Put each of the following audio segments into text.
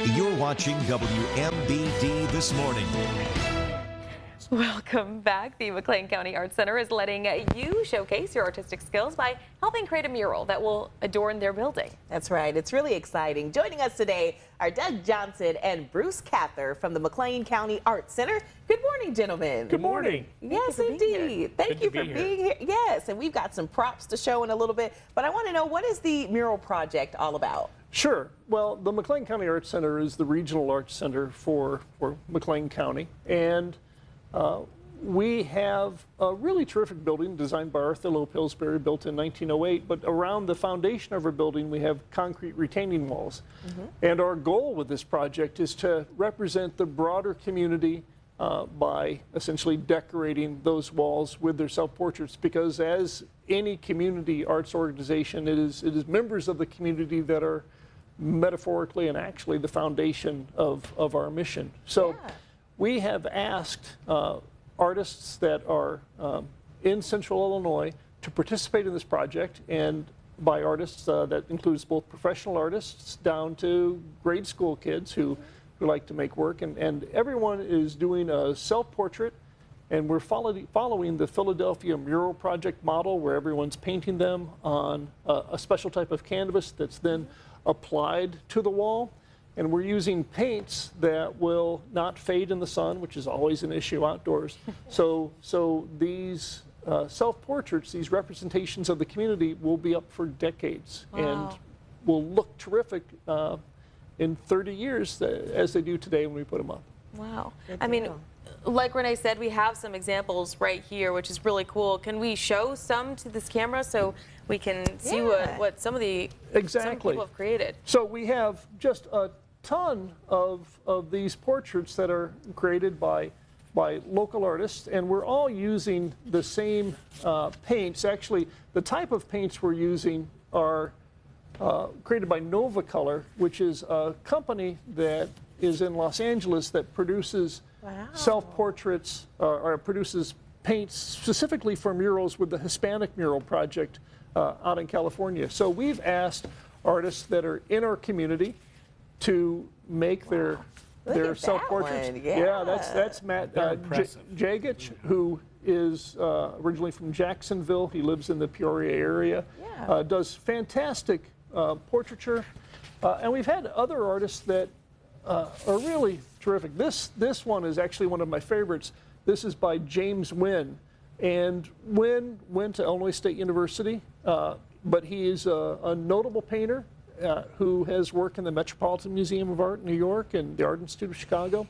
You're watching WMBD This Morning. Welcome back. The McLean County Arts Center is letting you showcase your artistic skills by helping create a mural that will adorn their building. That's right. It's really exciting. Joining us today are Doug Johnson and Bruce Cather from the McLean County Arts Center. Good morning, gentlemen. Good morning. Yes, indeed. Thank you for being here. Yes, and we've got some props to show in a little bit, but I want to know, what is the mural project all about? Sure. Well, the McLean County Arts Center is the regional arts center for McLean County, and we have a really terrific building designed by Arthur Lowe Pillsbury, built in 1908, but around the foundation of our building we have concrete retaining walls. And our goal with this project is to represent the broader community by essentially decorating those walls with their self-portraits, because as any community arts organization, it is members of the community that are metaphorically and actually the foundation of our mission. So we have asked artists that are in Central Illinois to participate in this project, and by artists that includes both professional artists down to grade school kids who like to make work, and everyone is doing a self-portrait, and we're following the Philadelphia mural project model, where everyone's painting them on a special type of canvas that's then applied to the wall. And we're using paints that will not fade in the sun, which is always an issue outdoors. So these self-portraits, these representations of the community, will be up for decades and will look terrific in 30 years as they do today when we put them up. Wow. I mean, like Renee said, we have some examples right here, which is really cool. Can we show some to this camera so we can see what some of the some people have created? So we have just a ton of these portraits that are created by local artists, and we're all using the same paints. Actually, the type of paints we're using are created by Nova Color, which is a company that is in Los Angeles that produces self-portraits or produces paints specifically for murals with the Hispanic Mural Project out in California. So we've asked artists that are in our community to make their self-portraits. Yeah, that's Matt Jagich, who is originally from Jacksonville. He lives in the Peoria area. Does fantastic portraiture, and we've had other artists that are really terrific. This one is actually one of my favorites. This is by James Wynn, and Wynn went to Illinois State University, but he is a notable painter who has worked in the Metropolitan Museum of Art in New York and the Art Institute of Chicago.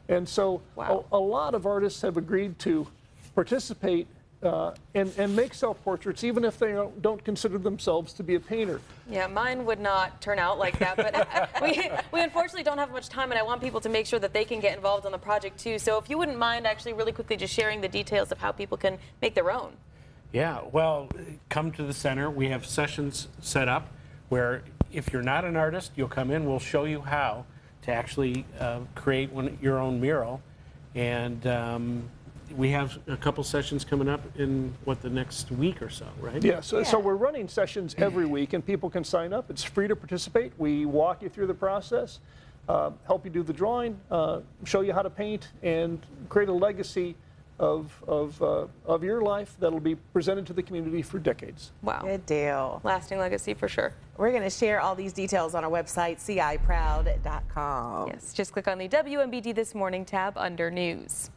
And so a lot of artists have agreed to participate and make self-portraits, even if they don't consider themselves to be a painter. Yeah, mine would not turn out like that, but we unfortunately don't have much time, and I want people to make sure that they can get involved on the project too. So if you wouldn't mind actually really quickly just sharing the details of how people can make their own. Yeah, well, come to the center. We have sessions set up where if you're not an artist, you'll come in, we'll show you how to actually create your own mural. And we have a couple sessions coming up in, the next week or so, right? Yeah, so we're running sessions every week, and people can sign up. It's free to participate. We walk you through the process, help you do the drawing, show you how to paint, and create a legacy of your life that'll be presented to the community for decades. Wow. Good deal. Lasting legacy for sure. We're going to share all these details on our website, ciproud.com. Yes, just click on the WMBD This Morning tab under News.